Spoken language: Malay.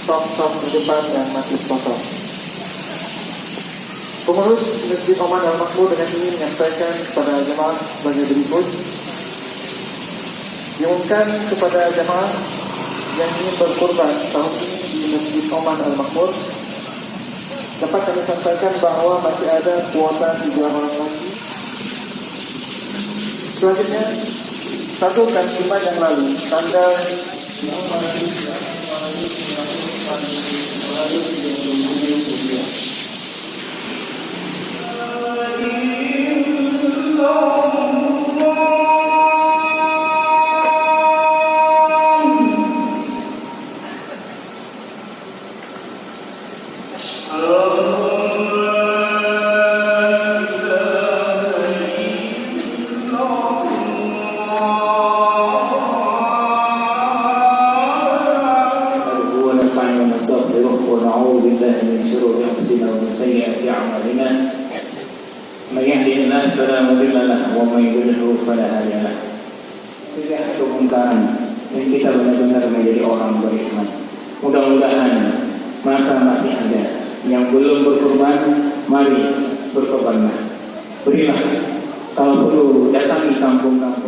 saf-saf di depan yang masih kosong. Pengurus Masjid Oman Al-Makmur dengan ini menyampaikan kepada jemaah sebagai berikut. Diumumkan kepada jemaah yang ingin berkorban tahun ini di Masjid Oman Al-Makmur, dapat kami sampaikan bahawa masih ada kuota 3 orang lagi. Selanjutnya, 1 Jumat yang lalu, tanggal dan kita benar-benar menjadi orang beriman. Mudah-mudahan masa masih ada yang belum berkorban, mari berkorbanlah. Berilah, kalau perlu datangi kampung-kampung